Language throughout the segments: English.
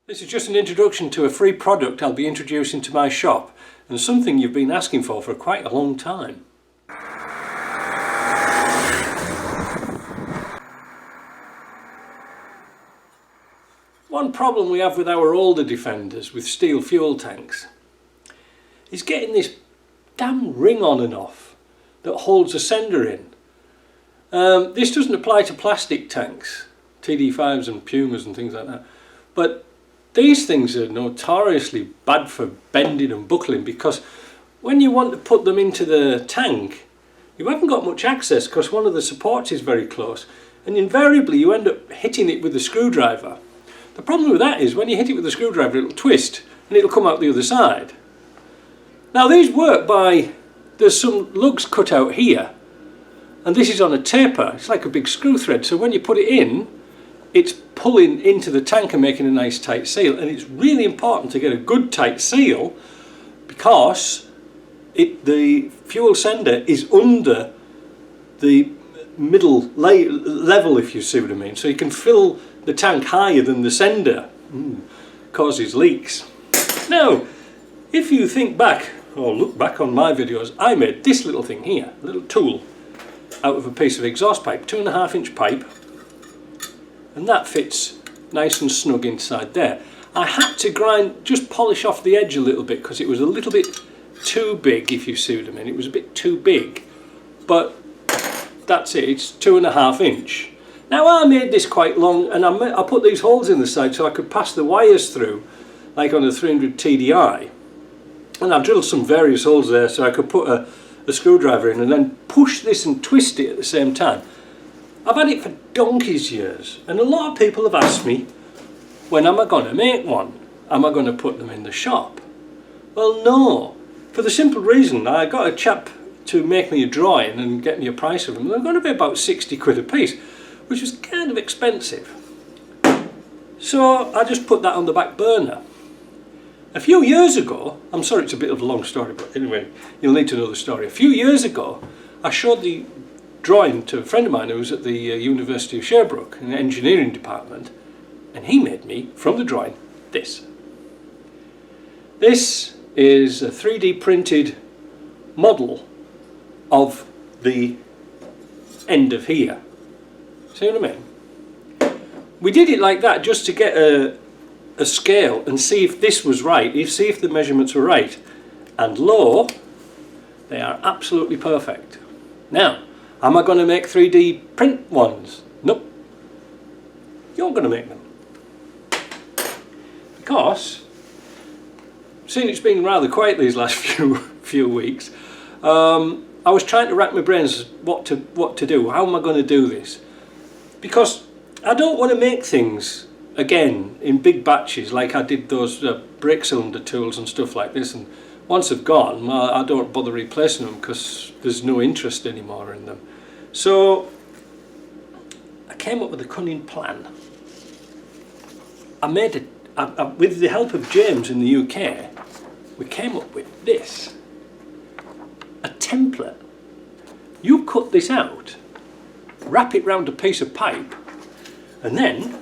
This is just an introduction to a free product I'll be introducing to my shop, and something you've been asking for quite a long time. One problem we have with our older Defenders with steel fuel tanks is getting this damn ring on and off that holds the sender in. This doesn't apply to plastic tanks, TD5s and Pumas and things like that, but these things are notoriously bad for bending and buckling, because when you want to put them into the tank, you haven't got much access because one of the supports is very close, and invariably you end up hitting it with a screwdriver. The problem with that is when you hit it with a screwdriver, it'll twist and it'll come out the other side. Now these work by, there's some lugs cut out here, and this is on a taper. It's like a big screw thread, so when you put it in, it's pulling into the tank and making a nice tight seal. And it's really important to get a good tight seal, because the fuel sender is under the middle level, if you see what I mean. So you can fill the tank higher than the sender. Causes leaks. Now, if you think back, or look back on my videos, I made this little thing here, a little tool, out of a piece of exhaust pipe, 2.5 inch pipe, and that fits nice and snug inside there. I had to just polish off the edge a little bit because it was a little bit too big, if you see what I mean. It was a bit too big, but that's it, it's 2.5 inch. Now I made this quite long, and I put these holes in the side so I could pass the wires through, like on a 300 TDI. And I've drilled some various holes there so I could put a screwdriver in and then push this and twist it at the same time. I've had it for donkey's years, and a lot of people have asked me, when am I going to make one? Am I going to put them in the shop? Well, no, for the simple reason I got a chap to make me a drawing and get me a price of them. They're going to be about 60 quid a piece, which was kind of expensive. So I just put that on the back burner. A few years ago, I'm sorry it's a bit of a long story, but anyway, you'll need to know the story. A few years ago, I showed the drawing to a friend of mine who was at the University of Sherbrooke in the engineering department, and he made me, from the drawing, this. This is a 3D printed model of the end of here. See what I mean? We did it like that just to get a scale and see if this was right, see if the measurements were right, and lo, they are absolutely perfect. Now, am I going to make 3D print ones? Nope. You're going to make them. Because, seeing it's been rather quiet these last few weeks, I was trying to rack my brains what to do. How am I going to do this? Because I don't want to make things again in big batches like I did those brake cylinder tools and stuff like this, and once they've gone, well, I don't bother replacing them because there's no interest anymore in them. So I came up with a cunning plan. I made it with the help of James in the UK. We came up with this, a template. You cut this out, wrap it round a piece of pipe, and then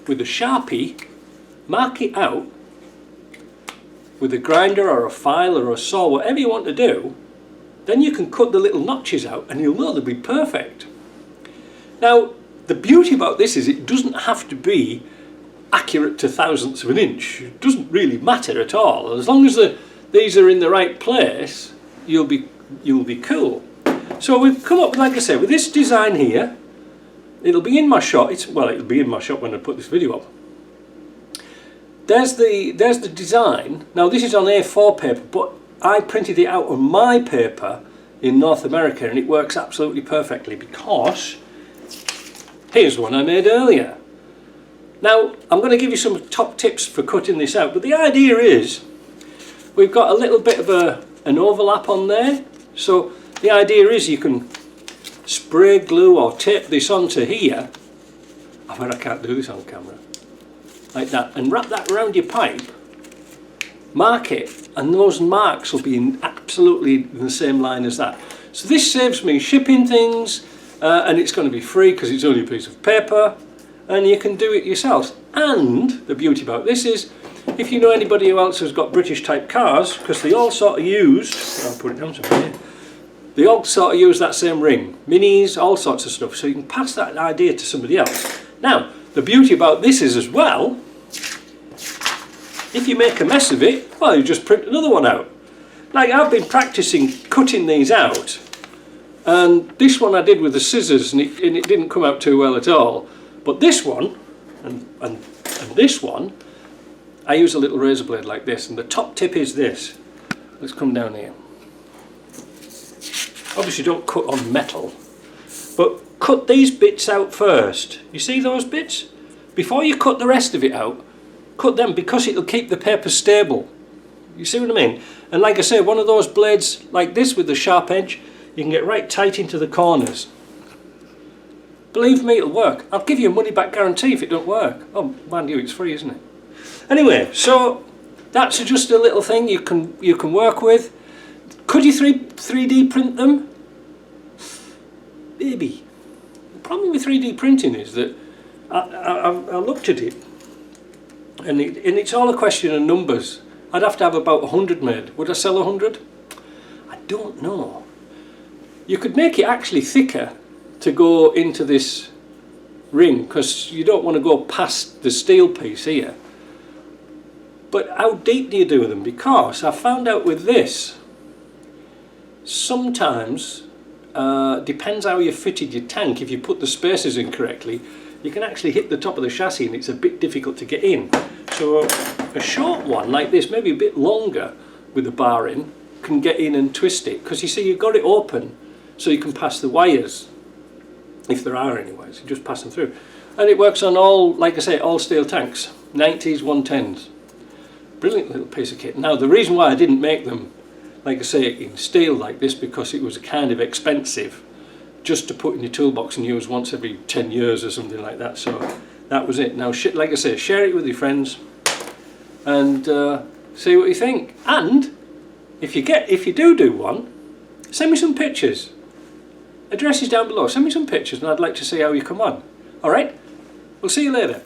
with a Sharpie mark it out with a grinder or a file or a saw, whatever you want to do. Then you can cut the little notches out and you'll know they'll be perfect. Now, the beauty about this is it doesn't have to be accurate to thousandths of an inch. It doesn't really matter at all. As long as these are in the right place, you'll be cool. So we've come up, like I say, with this design here. It'll be in my shop. It'll be in my shop when I put this video up. There's the design. Now this is on A4 paper, but I printed it out on my paper in North America, and it works absolutely perfectly because here's one I made earlier. Now I'm going to give you some top tips for cutting this out, but the idea is we've got a little bit of an overlap on there. So the idea is you can spray glue or tape this onto here. I bet I can't do this on camera. Like that, and wrap that around your pipe, mark it, and those marks will be absolutely in the same line as that. So this saves me shipping things, and it's going to be free because it's only a piece of paper, and you can do it yourselves. And the beauty about this is, if you know anybody else who's got British type cars, because they all sort of used, I'll put it down somewhere, they all sort of use that same ring, minis, all sorts of stuff, so you can pass that idea to somebody else. Now, the beauty about this is as well, if you make a mess of it, well, you just print another one out. Like, I've been practicing cutting these out, and this one I did with the scissors, and it didn't come out too well at all. But this one, and this one, I use a little razor blade like this, and the top tip is this. Let's come down here. Obviously don't cut on metal, but cut these bits out first. You see those bits? Before you cut the rest of it out, cut them, because it'll keep the paper stable. You see what I mean? And like I say, one of those blades like this with the sharp edge, you can get right tight into the corners. Believe me, it'll work. I'll give you a money back guarantee if it don't work. Oh, mind you, it's free, isn't it? Anyway, so that's just a little thing you can work with. Could you 3D print them? Maybe. The problem with 3D printing is that I looked at it, and it's all a question of numbers. I'd have to have about 100 made. Would I sell 100? I don't know. You could make it actually thicker to go into this ring, because you don't want to go past the steel piece here. But how deep do you do them? Because I found out with this, sometimes, depends how you fitted your tank, if you put the spacers in correctly, you can actually hit the top of the chassis and it's a bit difficult to get in. So a short one like this, maybe a bit longer with the bar in, can get in and twist it, because you see you've got it open so you can pass the wires, if there are any wires, you just pass them through. And it works on all, like I say, all steel tanks, 90s, 110s. Brilliant little piece of kit. Now the reason why I didn't make them, like I say, in steel like this, because it was kind of expensive just to put in your toolbox and use once every 10 years or something like that. So that was it. Now, like I say, share it with your friends and see what you think. And if you do one, send me some pictures. Address is down below. Send me some pictures and I'd like to see how you come on. Alright? We'll see you later.